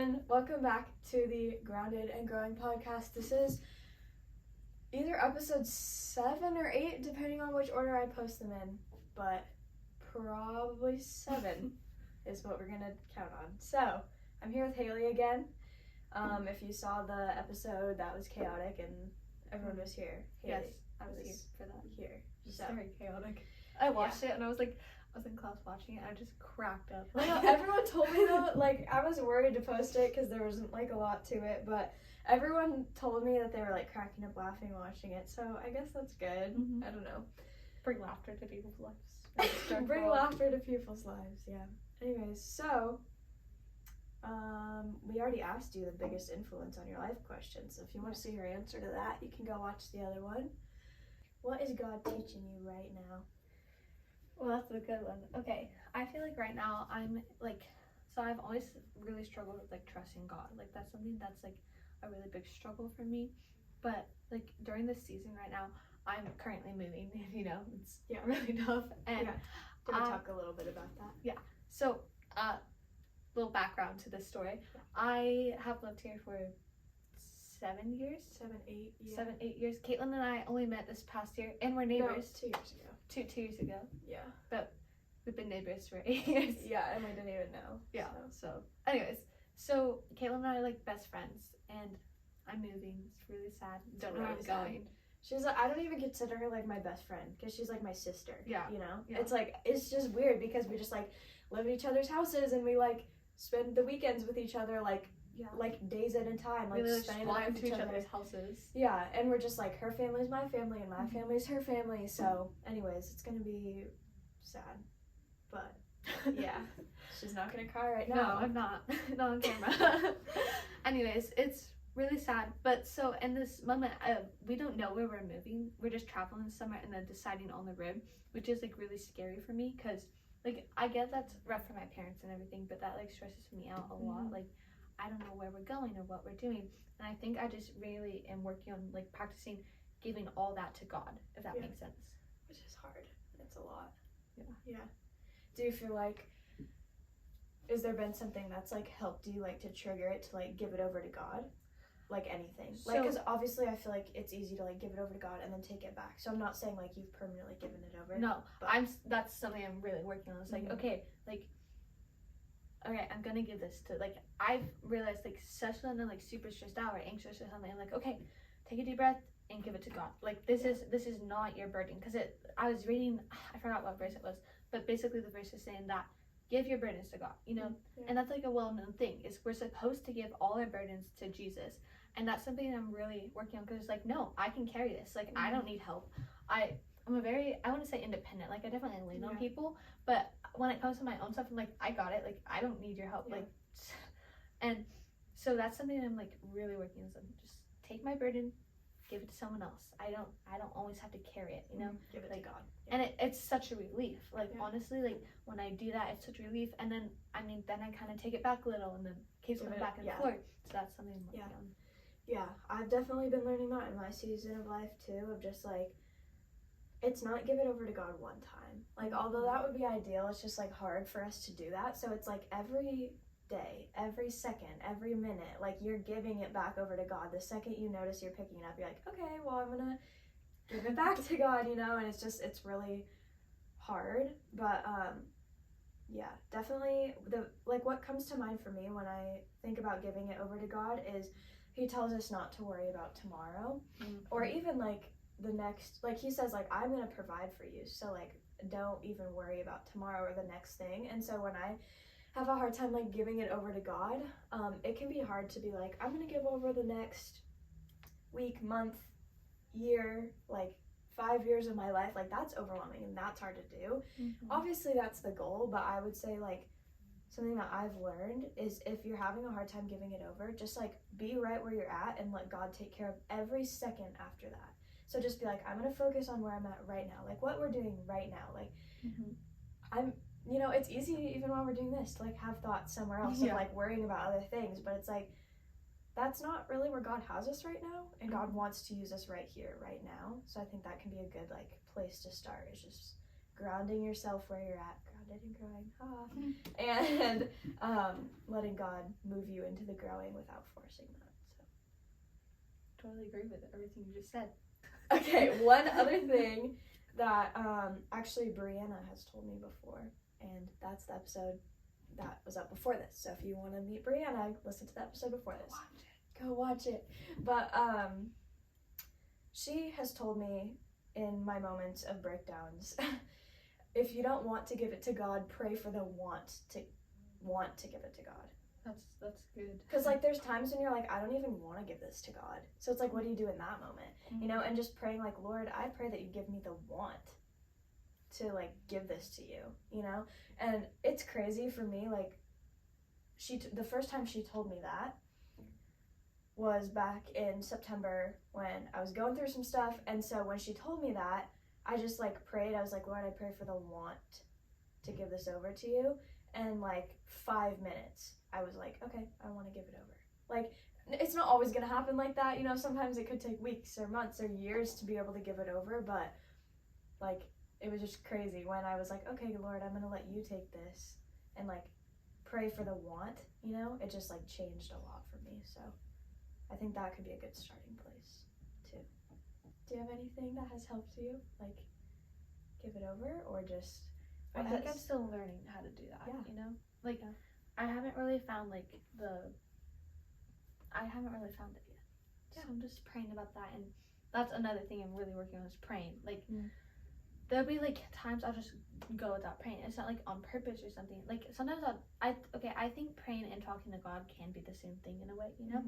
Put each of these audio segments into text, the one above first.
everyone. Welcome back to the Grounded and Growing podcast. This is either episode 7 or 8, depending on which order I post them in, but probably 7 is what we're going to count on. So, I'm here with Haylie again. If you saw the episode, that was chaotic and everyone was here. Haylie, yes, I was here for that. Here. Just so. very chaotic. I watched it and I was in class watching it and I just cracked up. I know, everyone told me though, I was worried to post it because there wasn't a lot to it, but everyone told me that they were cracking up laughing watching it, so I guess that's good. Mm-hmm. I don't know. Bring laughter to people's lives. Bring laughter to people's lives, yeah. Anyways, so we already asked you the biggest influence on your life question, so if you want to see her answer to that, you can go watch the other one. What is God teaching you right now? Well, that's a good one. Okay, I feel like right now I'm so I've always really struggled with trusting God. That's something that's a really big struggle for me. But during this season right now, I'm currently moving. It's really tough. And do you want to talk a little bit about that? Yeah. So, little background to this story. Yeah. I have lived here for 7 years. 7, 8. Yeah. 7, 8 years. Caitlin and I only met this past year, and we're neighbors. No, 2 years ago. 2 years ago. Yeah. But we've been neighbors for 8 years. Yeah, and we didn't even know. Yeah. So anyways, so Caitlin and I are best friends, and I'm moving. It's really sad. Don't know where I'm going. She's I don't even consider her my best friend because she's my sister. Yeah. Yeah. It's just weird because we just live in each other's houses and we spend the weekends with each other days at a time, we spending walk the night with into each other's houses. Yeah, and we're just her family's my family and my family's her family. So, anyways, it's gonna be sad, but yeah, she's not gonna cry right now. No, I'm not. Not on camera. Anyways, it's really sad. But so in this moment, we don't know where we're moving. We're just traveling this summer and then deciding on the road, which is really scary for me because I get that's rough for my parents and everything, but that stresses me out a lot. I don't know where we're going or what we're doing, and I think I just really am working on practicing giving all that to God, if that makes sense. Which is hard. It's a lot. Yeah. Do you feel has there been something that's helped you to trigger it to give it over to God? Anything. Because obviously I feel it's easy to give it over to God and then take it back. So I'm not saying you've permanently given it over. No, but that's something I'm really working on. It's okay, I'm gonna give this to I've realized especially when I'm super stressed out or anxious or something, I'm okay, take a deep breath and give it to God. This is not your burden. Because I was reading, I forgot what verse it was, but basically the verse is saying that give your burdens to God, and that's a well-known thing is we're supposed to give all our burdens to Jesus, and that's something I'm really working on because no, I can carry this. I don't need help. I'm a very, I want to say independent. I definitely lean on people, but when it comes to my own stuff, I'm I got it. I don't need your help. And so that's something I'm really working on. Just take my burden, give it to someone else. I don't always have to carry it. Give it to God. Yeah. And it's such a relief. Honestly, when I do that, it's such a relief. And then then I kind of take it back a little, and then keeps going back and forth. So that's something I'm working on. Yeah, I've definitely been learning that in my season of life too. Of just it's not give it over to God one time. Although that would be ideal, it's just hard for us to do that. So it's every day, every second, every minute, you're giving it back over to God. The second you notice you're picking it up, you're okay, well, I'm gonna give it back to God, and it's really hard. But yeah, definitely what comes to mind for me when I think about giving it over to God is he tells us not to worry about tomorrow, or even the next, he says I'm gonna provide for you, so don't even worry about tomorrow or the next thing. And so when I have a hard time giving it over to God, it can be hard to be I'm gonna give over the next week, month, year, 5 years of my life. That's overwhelming and that's hard to do. Obviously that's the goal, but I would say something that I've learned is if you're having a hard time giving it over, just be right where you're at and let God take care of every second after that. So just be I'm gonna focus on where I'm at right now, what we're doing right now. I'm, it's easy even while we're doing this to have thoughts somewhere else of worrying about other things, but it's that's not really where God has us right now, and God wants to use us right here, right now. So I think that can be a good place to start, is just grounding yourself where you're at, grounded and growing, and letting God move you into the growing without forcing that. So Totally agree with everything you just said. okay, one other thing that actually Brianna has told me before, and that's the episode that was up before this. So if you want to meet Brianna, listen to the episode before this. Go watch it. But she has told me in my moments of breakdowns, if you don't want to give it to God, pray for the want to give it to God. That's good. Because like there's times when you're like, I don't even want to give this to God. So it's like, what do you do in that moment? You know, and just praying like, Lord, I pray that you give me the want to like give this to you, you know? And it's crazy for me, like the first time she told me that was back in September when I was going through some stuff. And so when she told me that, I just like prayed. I was like, Lord, I pray for the want to give this over to you. And like 5 minutes, I was like, okay, I want to give it over. Like, it's not always going to happen like that. You know, sometimes it could take weeks or months or years to be able to give it over. But like, it was just crazy when I was like, okay, Lord, I'm going to let you take this and like pray for the want, you know? It just like changed a lot for me. So I think that could be a good starting place too. Do you have anything that has helped you like give it over or just... I think I'm still learning how to do that, you know? Like, I haven't really found it yet. So I'm just praying about that, and that's another thing I'm really working on is praying. Like, there'll be, like, times I'll just go without praying. It's not, like, on purpose or something. Like, sometimes I think praying and talking to God can be the same thing in a way, you know?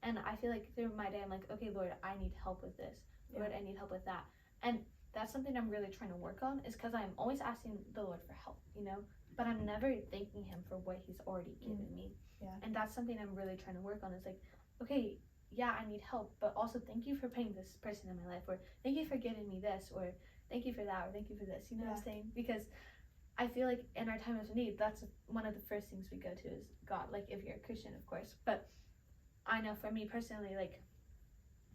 And I feel like through my day, I'm like, okay, Lord, I need help with this. Lord, I need help with that. And that's something I'm really trying to work on, is because I'm always asking the Lord for help, you know? But I'm never thanking him for what he's already given me. Yeah. And that's something I'm really trying to work on, is like, okay, yeah, I need help, but also thank you for putting this person in my life, or thank you for giving me this, or thank you for that, or thank you for this, you know what I'm saying? Because I feel like in our time of need, that's one of the first things we go to is God, like if you're a Christian, of course. But I know for me personally, like,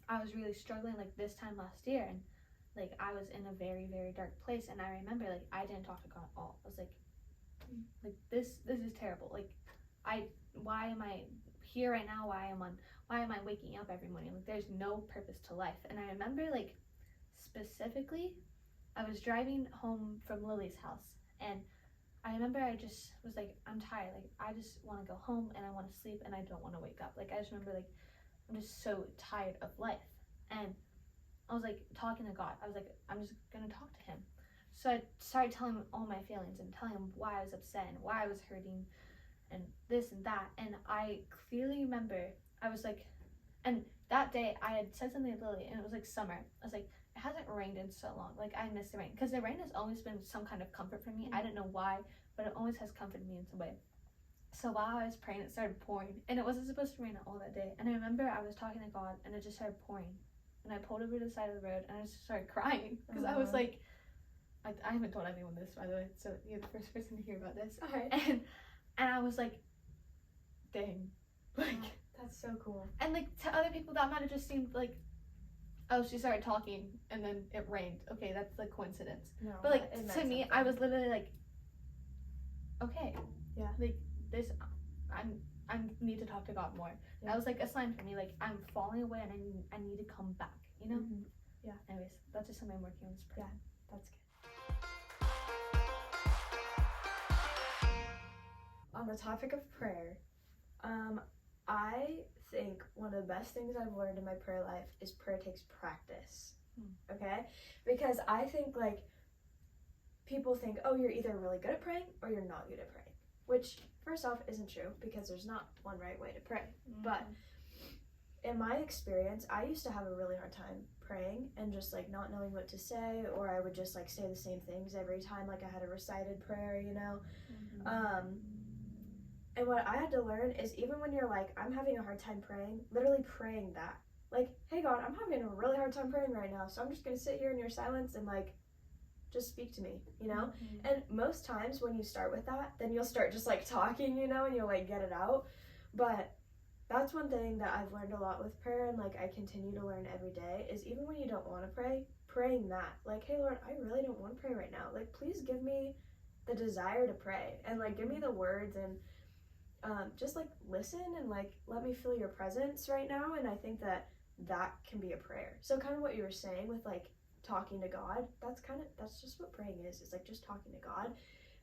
I was really struggling like this time last year, and like I was in a very, very dark place, and I remember like I didn't talk to God at all. I was like this is terrible. Like, why am I here right now? Why am I waking up every morning? Like, there's no purpose to life. And I remember like specifically, I was driving home from Lily's house, and I remember I just was like, I'm tired. Like, I just want to go home and I want to sleep and I don't want to wake up. Like, I just remember like I'm just so tired of life. And I was like talking to God. I was like, I'm just gonna talk to him. So I started telling him all my feelings and telling him why I was upset and why I was hurting and this and that. And I clearly remember I was like, and that day I had said something to Lily, and it was like summer. I was like, it hasn't rained in so long. Like, I miss the rain, because the rain has always been some kind of comfort for me. I don't know why, but it always has comforted me in some way. So while I was praying, it started pouring, and it wasn't supposed to rain at all that day. And I remember I was talking to God, and it just started pouring. And I pulled over to the side of the road, and I just started crying, because I was like, I haven't told anyone this, by the way, so you're the first person to hear about this. And I was like, dang, like, that's so cool. And like to other people, that might have just seemed like, oh, she started talking and then it rained. Okay, that's like coincidence. No, but like to me, I was literally like, okay, like this, I need to talk to God more. That was like a sign for me, like I'm falling away and I need to come back, you know? Yeah. Anyways, that's just something I'm working on. Yeah, that's good. On the topic of prayer, I think one of the best things I've learned in my prayer life is prayer takes practice. Okay? Because I think like people think, oh, you're either really good at praying or you're not good at praying, which first off isn't true, because there's not one right way to pray. But in my experience, I used to have a really hard time praying and just like not knowing what to say, or I would just like say the same things every time, like I had a recited prayer, you know? And what I had to learn is, even when you're like, I'm having a hard time praying, literally praying that. Like, hey God, I'm having a really hard time praying right now, so I'm just gonna sit here in your silence and like, just speak to me, you know? And most times when you start with that, then you'll start just like talking, you know, and you'll like get it out. But that's one thing that I've learned a lot with prayer, and like I continue to learn every day, is even when you don't want to pray, praying that, like, hey Lord, I really don't want to pray right now, like, please give me the desire to pray, and like give me the words, and just like listen, and like let me feel your presence right now. And I think that can be a prayer. So kind of what you were saying with like talking to God, that's just what praying is like just talking to God.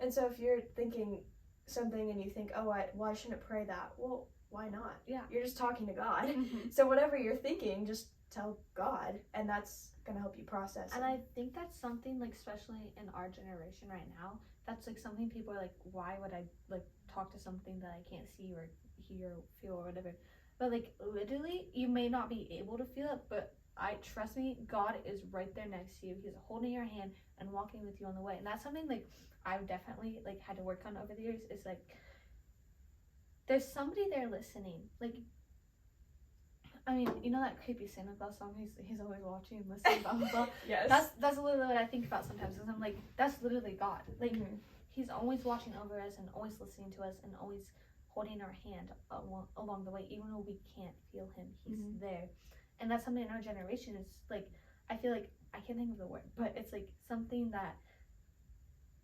And so if you're thinking something and you think, oh, I shouldn't pray that, well, why not? Yeah, you're just talking to God. So whatever you're thinking, just tell God, and that's gonna help you process. And I think that's something, like, especially in our generation right now, that's like something people are like, why would I like talk to something that I can't see or hear or feel or whatever. But like literally, you may not be able to feel it, but trust me, God is right there next to you. He's holding your hand and walking with you on the way. And that's something like I've definitely like had to work on over the years, is like there's somebody there listening. Like, I mean, you know that creepy Santa Claus song? He's always watching and listening, blah blah blah. Yes. That's literally what I think about sometimes. Because I'm like, that's literally God. Like, He's always watching over us and always listening to us and always holding our hand along the way, even though we can't feel Him. He's there, and that's something in our generation. It's like, I feel like I can't think of the word, but it's like something that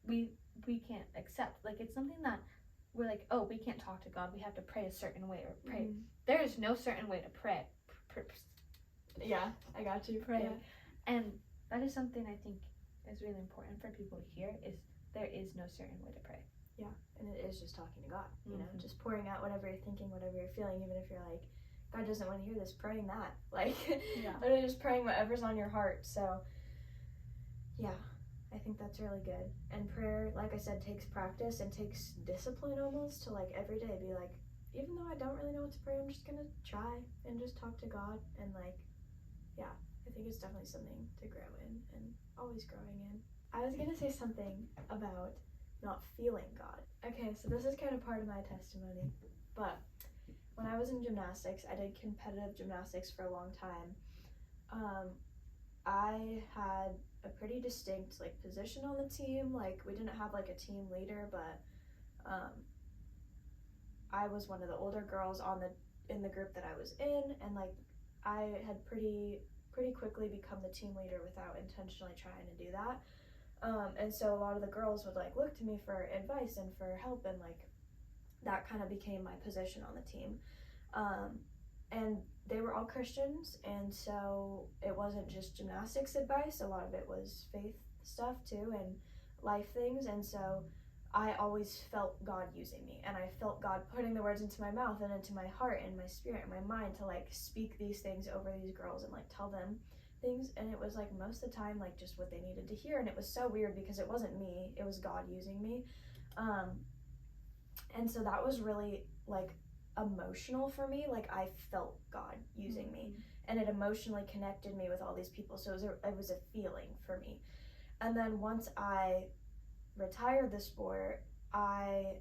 we can't accept. Like, it's something that we're like, oh, we can't talk to God. We have to pray a certain way or pray. There is no certain way to pray. Yeah, I got you. Pray. Yeah. And that is something I think is really important for people to hear, is there is no certain way to pray. Yeah, and it is just talking to God, you know, just pouring out whatever you're thinking, whatever you're feeling, even if you're like, God doesn't want to hear this, praying that. Like, literally just praying whatever's on your heart. So, yeah, I think that's really good. And prayer, like I said, takes practice and takes discipline almost to, like, every day be like, even though I don't really know what to pray, I'm just going to try and just talk to God. And, like, yeah, I think it's definitely something to grow in and always growing in. I was going to say something about not feeling God. Okay, so this is kind of part of my testimony, but when I was in gymnastics, I did competitive gymnastics for a long time. I had a pretty distinct like position on the team. Like, we didn't have like a team leader, but I was one of the older girls in the group that I was in, and like I had pretty quickly become the team leader without intentionally trying to do that. And so a lot of the girls would like look to me for advice and for help, and like that kind of became my position on the team. And they were all Christians, and so it wasn't just gymnastics advice, a lot of it was faith stuff too and life things. And so I always felt God using me, and I felt God putting the words into my mouth and into my heart and my spirit and my mind to like speak these things over these girls and like tell them things. And it was like most of the time like just what they needed to hear, and it was so weird because it wasn't me, it was God using me. And so that was really like emotional for me. Like, I felt God using me, and it emotionally connected me with all these people. So it was a feeling for me. And then once I retired the sport, I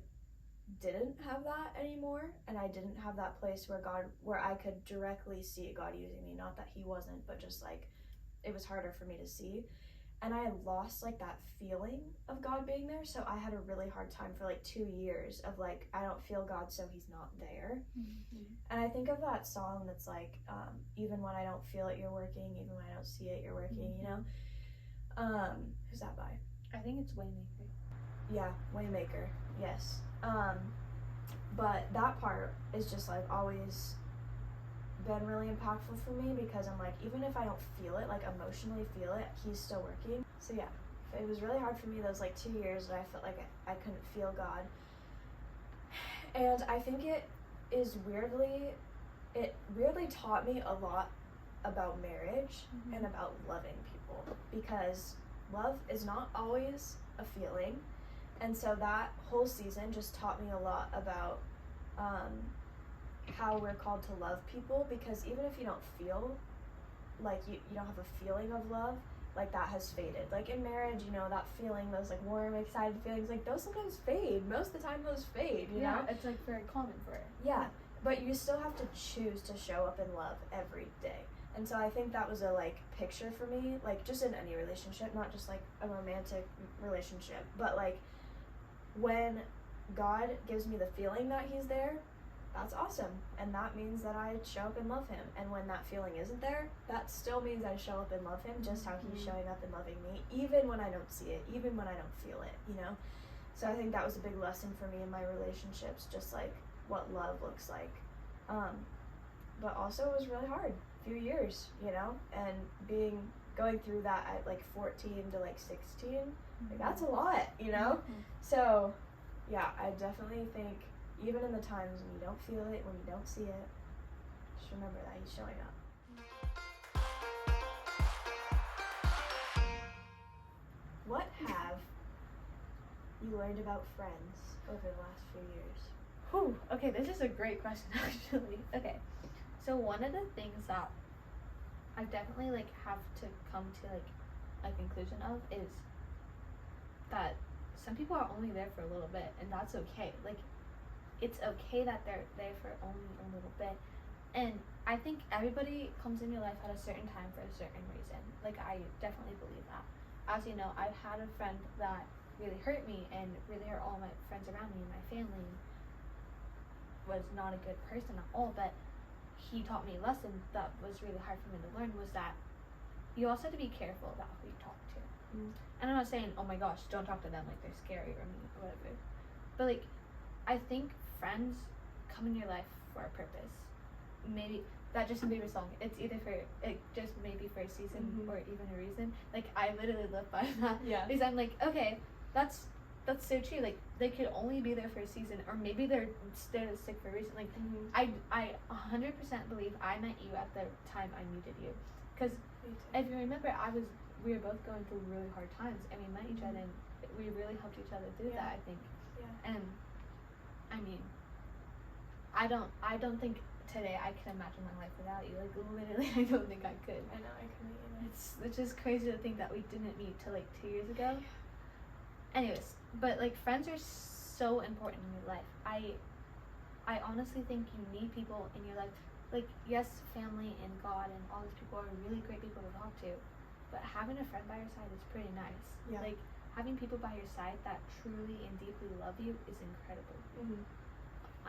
didn't have that anymore, and I didn't have that place where I could directly see God using me. Not that He wasn't, but just like it was harder for me to see. And I had lost like that feeling of God being there, so I had a really hard time for like 2 years of like, I don't feel God, so He's not there. And I think of that song that's like, even when I don't feel it, you're working, even when I don't see it, you're working, you know? Who's that by? I think it's Waymaker. Yeah, Waymaker, yes. But that part is just like always been really impactful for me, because I'm like, even if I don't feel it, like emotionally feel it, He's still working. So yeah, it was really hard for me those like 2 years that I felt like I couldn't feel God. And I think it weirdly taught me a lot about marriage and about loving people, because love is not always a feeling. And so that whole season just taught me a lot about how we're called to love people, because even if you don't feel like you don't have a feeling of love, like that has faded. Like in marriage, you know, that feeling, those like warm, excited feelings, like those sometimes fade. Most of the time those fade, you know? It's like very common for it. Yeah, but you still have to choose to show up in love every day. And so I think that was a like picture for me, like just in any relationship, not just like a romantic relationship, but like when God gives me the feeling that He's there, that's awesome. And that means that I show up and love him. And when that feeling isn't there, that still means I show up and love him just how he's showing up and loving me, even when I don't see it, even when I don't feel it, you know? So I think that was a big lesson for me in my relationships, just like what love looks like. But also it was really hard, few years, you know? And going through that at like 14 to like 16, like that's a lot, you know? So yeah, I definitely think even in the times when you don't feel it, when you don't see it, just remember that he's showing up. What have you learned about friends over the last few years? Whew, okay, this is a great question actually. Okay, so one of the things that I definitely like have to come to like a conclusion of is that some people are only there for a little bit, and that's okay. Like, it's okay that they're there for only a little bit. And I think everybody comes in your life at a certain time for a certain reason. Like, I definitely believe that. As you know, I've had a friend that really hurt me and really hurt all my friends around me, and my family was not a good person at all, but he taught me a lesson that was really hard for me to learn, was that you also have to be careful about who you talk to. And I'm not saying, oh my gosh, don't talk to them, like they're scary or mean or whatever. But like, I think friends come in your life for a purpose. Maybe that just maybe song. It's either for just maybe for a season or even a reason. Like, I literally live by that. Yeah. Because I'm like, okay, that's so true. Like, they could only be there for a season, or maybe they're sick for a reason. Like, I 100% believe I met you at the time I needed you. Because if you remember, we were both going through really hard times, and we met each other, and we really helped each other through that, I think. Yeah. And I mean, I don't think today I can imagine my life without you. Like, literally, I don't think I could. I know, I couldn't either. It's just crazy to think that we didn't meet till like 2 years ago. Anyways, but like, friends are so important in your life. I honestly think you need people in your life. Like, yes, family and God and all these people are really great people to talk to, but having a friend by your side is pretty nice. Yeah. Like, having people by your side that truly and deeply love you is incredible.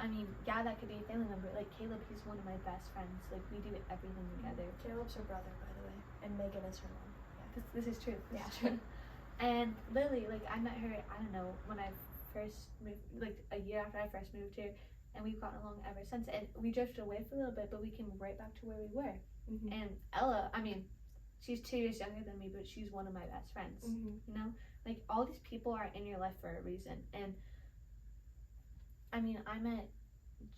I mean, yeah, that could be a family member. Like, Caleb, he's one of my best friends. Like, we do everything together. Caleb's her brother, by the way, and Megan is her mom. Yeah. This is true. This Yeah. is true. And Lily, like, I met her, I don't know, when I first moved, like a year after I first moved here, and we've gotten along ever since. And we drifted away for a little bit, but we came right back to where we were. And Ella, I mean, she's 2 years younger than me, but she's one of my best friends. You know, like, all these people are in your life for a reason. And I mean, I met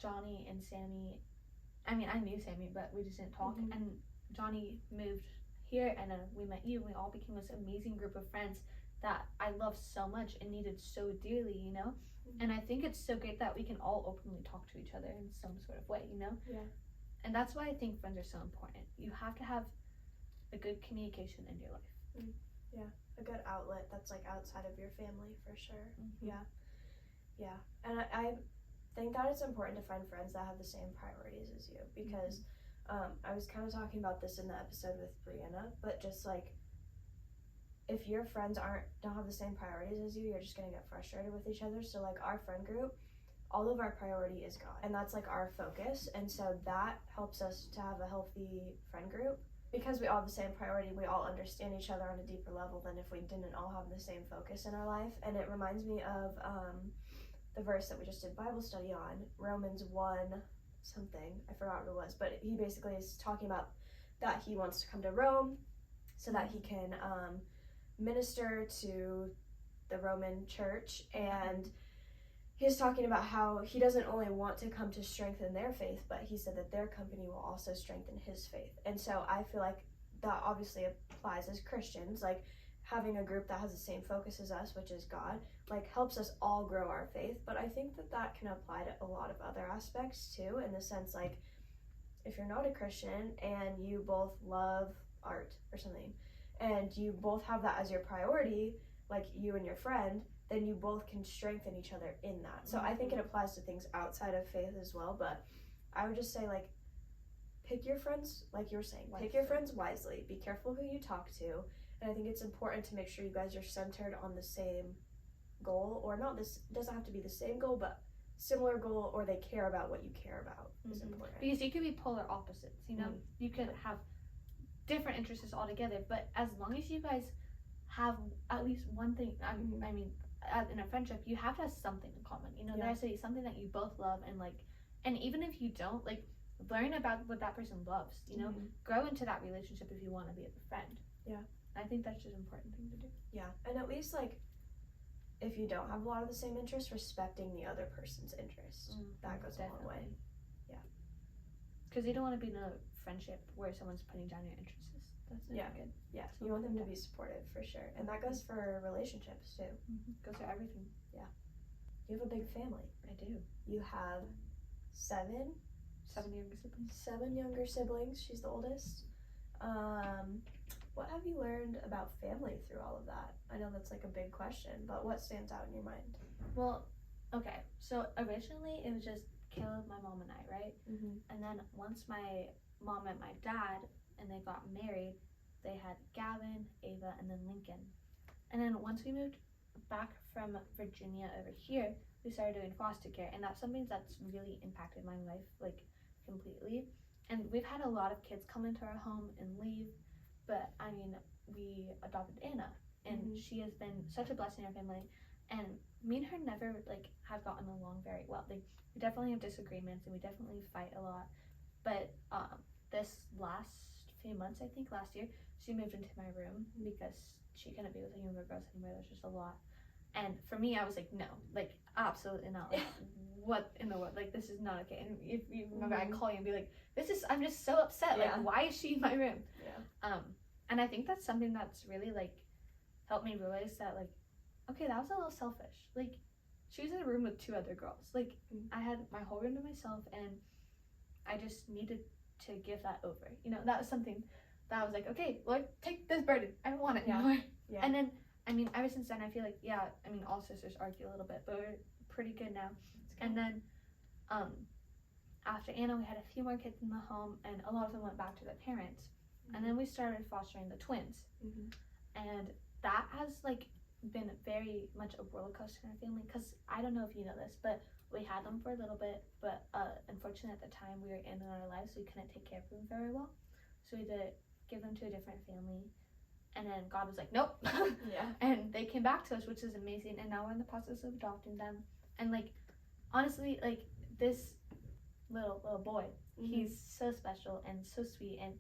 Johnny and Sammy. I mean, I knew Sammy, but we just didn't talk. And Johnny moved here, and we met you, and we all became this amazing group of friends that I love so much and needed so dearly, you know? And I think it's so great that we can all openly talk to each other in some sort of way, you know? Yeah. And that's why I think friends are so important. You have to have a good communication in your life. Yeah, a good outlet that's like outside of your family, for sure. Yeah. And I think that it's important to find friends that have the same priorities as you, because I was kind of talking about this in the episode with Brianna, but just like, if your friends don't have the same priorities as you, you're just gonna get frustrated with each other. So like, our friend group, all of our priority is God, and that's like our focus, and so that helps us to have a healthy friend group, because we all have the same priority. We all understand each other on a deeper level than if we didn't all have the same focus in our life. And it reminds me of the verse that we just did Bible study on, Romans 1 something, I forgot what it was, but he basically is talking about that he wants to come to Rome so that he can minister to the Roman church, and he's talking about how he doesn't only want to come to strengthen their faith, but he said that their company will also strengthen his faith. And so I feel like that obviously applies as Christians, like having a group that has the same focus as us, which is God, like helps us all grow our faith. But I think that can apply to a lot of other aspects too, in the sense like, if you're not a Christian and you both love art or something, and you both have that as your priority, like you and your friend, then you both can strengthen each other in that. So I think it applies to things outside of faith as well, but I would just say, like, pick your friends, like you were saying, pick your friends wisely, be careful who you talk to, and I think it's important to make sure you guys are centered on the same goal, or not this, doesn't have to be the same goal, but similar goal or they care about what you care about is important. Because you could be polar opposites, you know? You could have different interests altogether, but as long as you guys have at least one thing, I mean, in a friendship, you have to have something in common. You know, there has to be something that you both love, and like, and even if you don't, like, learn about what that person loves. You know, grow into that relationship if you want to be a friend. Yeah, I think that's just an important thing to do. Yeah, and at least like, if you don't have a lot of the same interests, respecting the other person's interests, that goes a long way. Yeah, because you don't want to be in a friendship where someone's putting down your interests. That's not good. Yeah, you want them to be supportive for sure, and that goes for relationships too. Goes for everything. Yeah, you have a big family. I do. You have seven younger siblings. 7 younger siblings. She's the oldest. What have you learned about family through all of that? I know that's like a big question, but what stands out in your mind? Well, okay, so originally it was just Caleb, my mom, and I, right? And then once my mom met my dad and they got married, they had Gavin, Ava, and then Lincoln. And then once we moved back from Virginia over here, we started doing foster care, and that's something that's really impacted my life, like, completely. And we've had a lot of kids come into our home and leave, but I mean, we adopted Anna, and she has been such a blessing in our family, and me and her never like have gotten along very well. Like, we definitely have disagreements and we definitely fight a lot, but this last few months, I think last year, she moved into my room because she couldn't be with the younger girls anymore. There's just a lot, and for me, I was like, no, like, absolutely not. Like, what in the world? Like, this is not okay. And if you remember, I'd call you and be like, I'm just so upset. Like, why is she in my room? And I think that's something that's really, like, helped me realize that, like, okay, that was a little selfish. Like, she was in a room with 2 other girls. Like, I had my whole room to myself, and I just needed to give that over. You know, that was something that I was like, okay, Lord, take this burden. I don't want it anymore. And then, I mean, ever since then, I feel like, I mean, all sisters argue a little bit, but we're pretty good now. And then, after Anna, we had a few more kids in the home, and a lot of them went back to their parents. And then we started fostering the twins. And that has, like, been very much a roller coaster in our family, because I don't know if you know this, but we had them for a little bit, but unfortunately at the time we were in our lives, we couldn't take care of them very well, so we had to give them to a different family, and then God was like, nope. And they came back to us, which is amazing, and now we're in the process of adopting them. And like, honestly, like, this little boy, he's so special and so sweet, and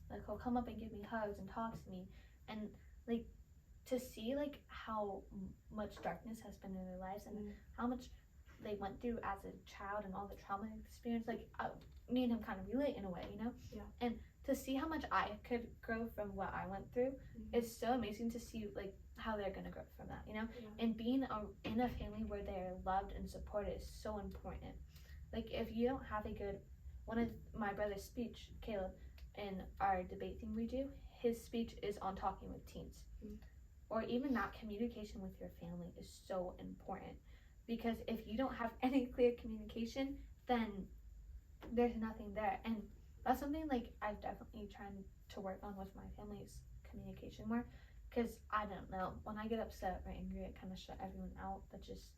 like, he'll come up and give me hugs and talk to me, and like, to see like how much darkness has been in their lives, and how much they went through as a child, and all the trauma experience, like, me and him kind of relate in a way, you know? And to see how much I could grow from what I went through, it's so amazing to see like how they're gonna grow from that, you know? And being in a family where they're loved and supported is so important. Like, if you don't have a good, one of my brother's speech, Caleb, in our debate thing we do, his speech is on talking with teens. Or even that communication with your family is so important, because if you don't have any clear communication, then there's nothing there. And that's something like I've definitely trying to work on with my family's communication more, because I don't know, when I get upset or angry, I kind of shut everyone out. That just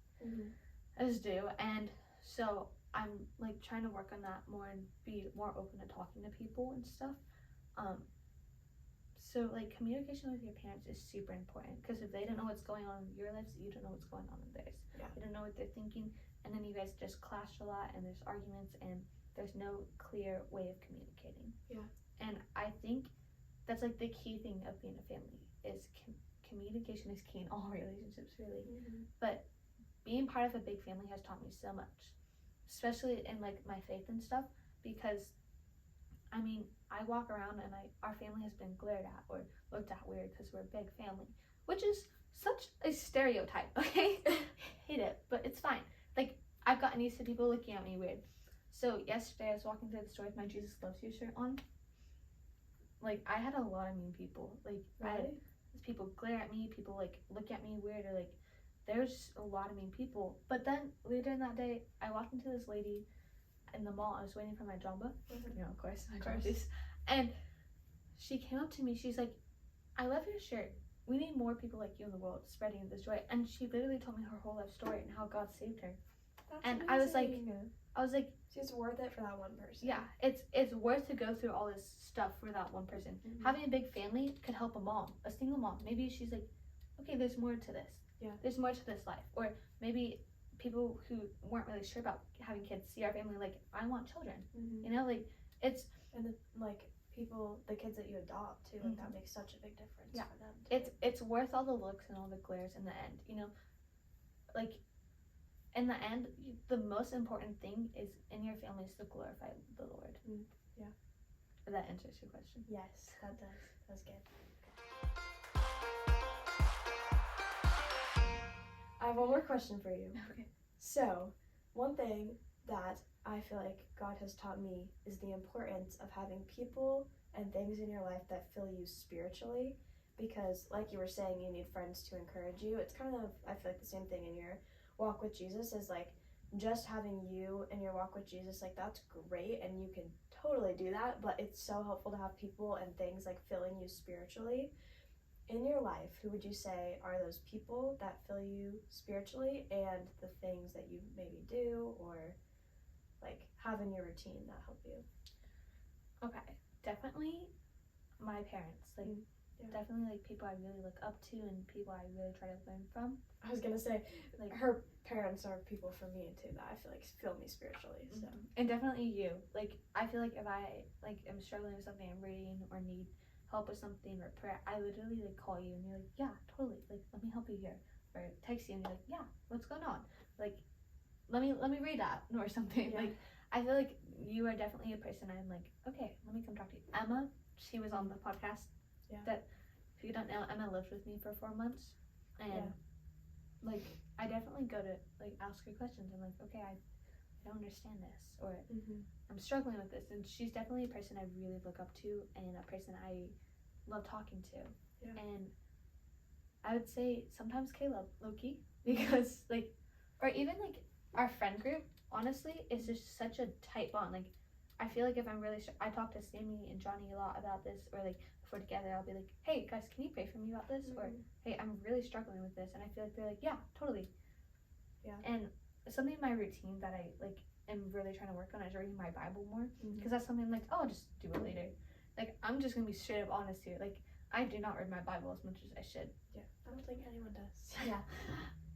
I just do. And so I'm like trying to work on that more and be more open to talking to people and stuff. So like, communication with your parents is super important, because if they don't know what's going on in your lives, you don't know what's going on in theirs. You don't know what they're thinking, and then you guys just clash a lot, and there's arguments, and there's no clear way of communicating. And I think that's like the key thing of being a family is communication is key in all relationships, really. But being part of a big family has taught me so much, especially in like my faith and stuff, because I mean, I walk around and our family has been glared at or looked at weird because we're a big family, which is such a stereotype, okay? Hate it, but it's fine. Like, I've gotten used to people looking at me weird. So yesterday I was walking through the store with my Jesus Loves You shirt on. Like, I had a lot of mean people. Like, I had people glare at me, people like look at me weird, or like, there's a lot of mean people. But then later in that day, I walked into this lady in the mall. I was waiting for my Jamba, you know, of course. And she came up to me, she's like, I love your shirt. We need more people like you in the world spreading this joy. And she literally told me her whole life story and how God saved her. That's and I was like, amazing. So it's worth it for that one person. yeah, it's worth to go through all this stuff for that one person. Having a big family could help a mom, a single mom. Maybe she's like, okay, there's more to this. Yeah. There's more to this life. Or maybe people who weren't really sure about having kids see our family like, I want children. You know, like it's and the kids that you adopt too, like that makes such a big difference for them too. It's worth all the looks and all the glares in the end, you know, like in the end the most important thing is in your family is to glorify the Lord. Yeah. If that answers your question. Yes, that does. That's good. I have one more question for you. Okay. So, one thing that I feel like God has taught me is the importance of having people and things in your life that fill you spiritually, because like you were saying, you need friends to encourage you. It's kind of, I feel like the same thing in your walk with Jesus is like just having you in your walk with Jesus, like that's great and you can totally do that, but it's so helpful to have people and things like filling you spiritually. In your life, who would you say are those people that fill you spiritually and the things that you maybe do or like have in your routine that help you? Okay, definitely my parents. Like definitely like people I really look up to and people I really try to learn from. I was gonna say like her parents are people for me too that I feel like fill me spiritually. So and definitely you. Like I feel like if I like am struggling with something I'm reading or need help with something or prayer, I literally like call you and you're like, yeah, totally, like let me help you here, or text you and you're like, yeah, what's going on, like let me read that or something. Like I feel like you are definitely a person I'm like, okay, let me come talk to you. Emma, she was on the podcast. That if you don't know, Emma lived with me for 4 months, and like I definitely go to like ask her questions. I'm like, okay, I don't understand this, or I'm struggling with this, and she's definitely a person I really look up to and a person I love talking to. And I would say sometimes Caleb, low-key, because like, or even like our friend group honestly is just such a tight bond. Like I feel like if I'm really I talk to Sammy and Johnny a lot about this, or like if we're together I'll be like, hey guys, can you pray for me about this, or hey, I'm really struggling with this, and I feel like they're like, yeah, totally. And something in my routine that I like am really trying to work on is reading my Bible more, because that's something I'm like, oh, I'll just do it later. Like I'm just gonna be straight up honest here, like I do not read my Bible as much as I should. I don't think anyone does.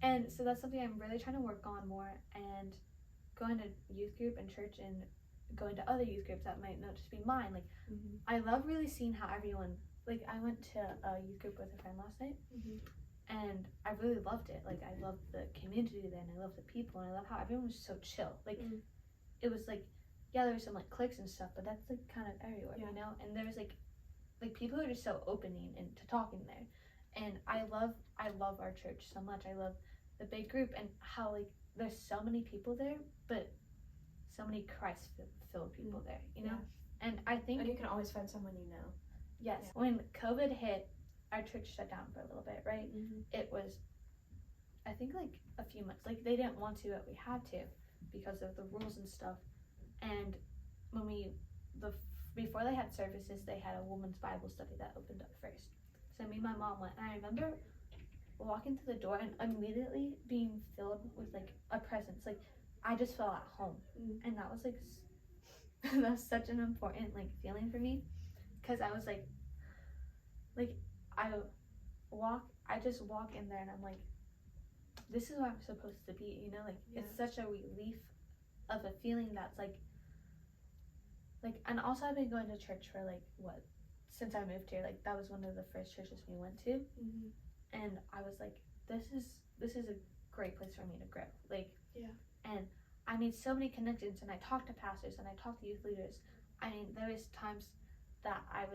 And so that's something I'm really trying to work on more, and going to youth group and church and going to other youth groups that might not just be mine. Like I love really seeing how everyone, like I went to a youth group with a friend last night, and I really loved it. Like I loved the community there, and I loved the people, and I love how everyone was so chill. Like it was like, yeah, there was some like cliques and stuff, but that's like kind of everywhere, you know. And there was like people are just so opening and to talking there, and I love our church so much. I love the big group and how like there's so many people there, but so many Christ-filled people there, you know. And I think, and you can always find someone you know. Yes. When COVID hit, our church shut down for a little bit, right? It was, I think, like a few months. Like they didn't want to, but we had to because of the rules and stuff. And when before they had services, they had a women's Bible study that opened up first. So me and my mom went, and I remember walking to the door and immediately being filled with like a presence. Like I just felt at home, and that was like that was such an important like feeling for me, because I was like I just walk in there and I'm like, this is where I'm supposed to be, you know. Like it's such a relief of a feeling that's like, and also I've been going to church for like since I moved here. Like that was one of the first churches we went to, and I was like, this is a great place for me to grow. Like and I made so many connections, and I talked to pastors and I talked to youth leaders. I mean, there was times that I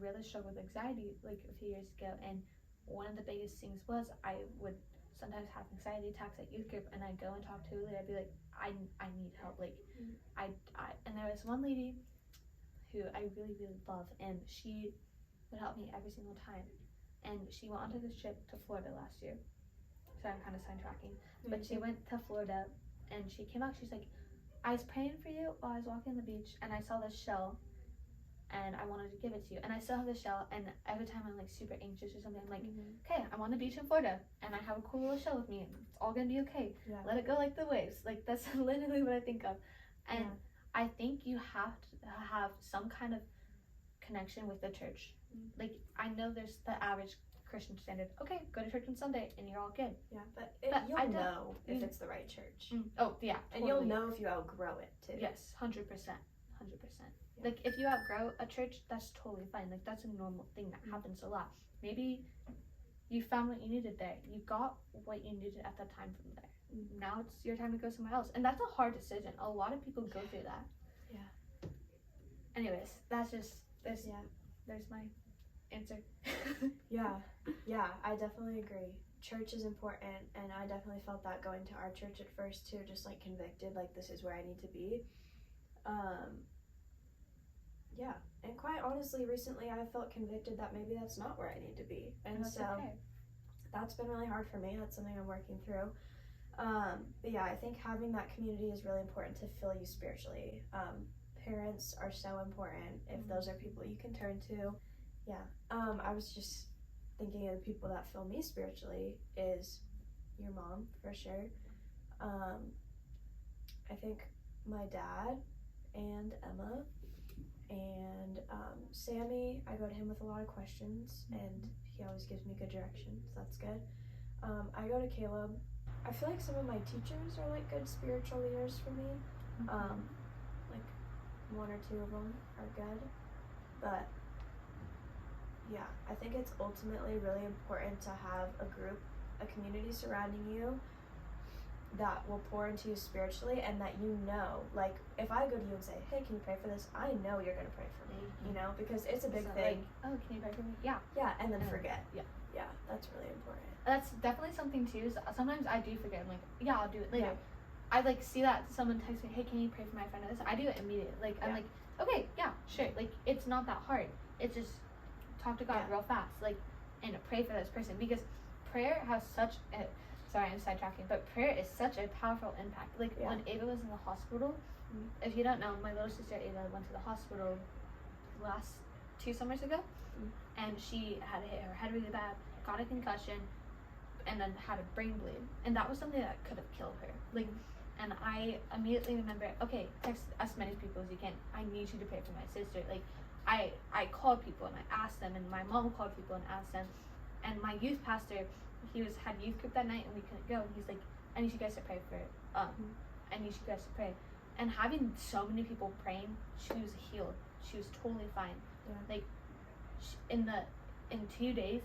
really struggled with anxiety like a few years ago, and one of the biggest things was I would sometimes have anxiety attacks at youth group, and I'd go and talk to a leader. I'd be like, I need help. Like and there was one lady who I really, really love, and she would help me every single time. And she went onto this trip to Florida last year, so I'm kind of sidetracking, but she went to Florida, and she came back. She's like, I was praying for you while I was walking on the beach, and I saw this shell, and I wanted to give it to you, and I still have the shell, and every time I'm like super anxious or something, I'm like, okay, I'm on the beach in Florida and I have a cool little shell with me, and it's all gonna be okay. Yeah. Let it go like the waves. Like, that's literally what I think of. And I think you have to have some kind of connection with the church. Like, I know there's the average Christian standard. Okay, go to church on Sunday and you're all good. Yeah, but I you'll know if it's the right church. Oh yeah, and totally. you'll know if you outgrow it too. Yes, 100%. Like, if you outgrow a church, that's totally fine. Like, that's a normal thing that happens a lot. Maybe you found what you needed there. You got what you needed at that time from there. Now it's your time to go somewhere else, and that's a hard decision. A lot of people go through that. Yeah. Anyways, that's just there's my answer. yeah, I definitely agree. Church is important, and I definitely felt that going to our church at first too, just like convicted, like this is where I need to be. Yeah, and quite honestly, recently I felt convicted that maybe that's not where I need to be, and so that's been really hard for me. That's something I'm working through. But yeah, I think having that community is really important to fill you spiritually. Parents are so important if those are people you can turn to. Yeah. I was just thinking of the people that fill me spiritually is your mom, for sure. I think my dad and Emma and Sammy. I go to him with a lot of questions, and he always gives me good direction, so that's good. I go to Caleb. I feel like some of my teachers are like good spiritual leaders for me. Like one or two of them are good, but yeah, I think it's ultimately really important to have a group, a community surrounding you that will pour into you spiritually, and that you know, like, if I go to you and say, hey, can you pray for this? I know you're going to pray for me, you know, because it's a big thing. Like, oh, can you pray for me? Yeah. Yeah, and then forget. Yeah, that's really important. That's definitely something, too. So sometimes I do forget. I'm like, yeah, I'll do it later. Yeah. I, like, see that someone texts me, hey, can you pray for my friend of this? I do it immediately. Like, I'm like, okay, yeah, sure. Like, it's not that hard. It's just talk to God real fast, like, and pray for this person, because prayer has such a, sorry, I'm sidetracking, but prayer is such a powerful impact. Like, when Ava was in the hospital, if you don't know, my little sister Ava went to the hospital last 2 summers ago, and she had hit her head really bad, got a concussion, and then had a brain bleed, and that was something that could have killed her. Like, and I immediately remember, okay, text as many people as you can. I need you to pray for my sister. Like, I called people and I asked them, and my mom called people and asked them, and my youth pastor, he had youth group that night and we couldn't go, and he's like, I need you guys to pray for I need you guys to pray. And having so many people praying, she was healed. She was totally fine. Like, in 2 days,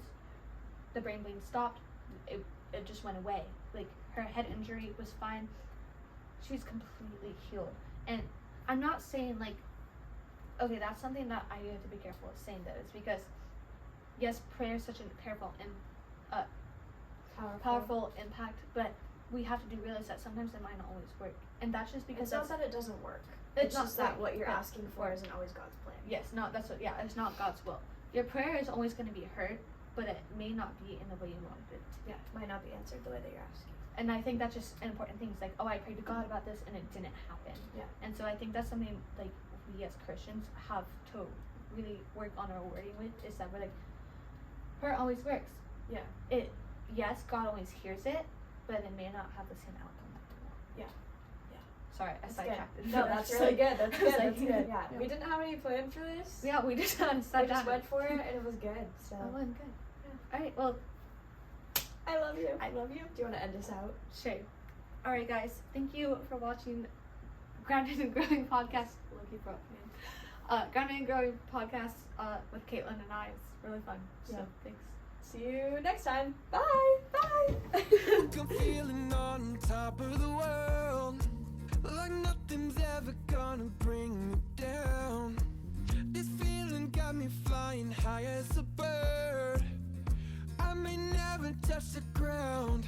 the brain bleeding stopped. It just went away. Like, her head injury was fine. She was completely healed. And I'm not saying, like, okay, that's something that I have to be careful of saying, that it's because, yes, prayer is such a powerful impact, but we have to realize that sometimes it might not always work, and that's just because it's not that it doesn't work. It's just that what you're asking for isn't always God's plan. Yes, it's not God's will. Your prayer is always going to be heard, but it may not be in the way you wanted it to be. Yeah, it might not be answered the way that you're asking. And I think that's just an important thing. It's like, oh, I prayed to God about this and it didn't happen. Yeah. And so I think that's something, like, we as Christians have to really work on our wording with, is that we're like, prayer always works. Yeah. Yes, God always hears it, but it may not have the same outcome that we want. Yeah. Sorry, I sidetracked. No, that's really good. That's good. That's good. Yeah. We didn't have any plan for this. Yeah, we just had we just went for it, and it was good. So. It went good. Yeah. All right. Well, I love you. I love you. Do you want to end us out? Sure. All right, guys. Thank you for watching Grounded and Growing podcast. Lucky broke, man. Grounded and Growing podcast with Caitlin and I. It's really fun. So thanks. See you next time. Bye. Bye. I'm feeling on top of the world, like nothing's ever gonna bring me down. This feeling got me flying high as a bird. I may never touch the ground.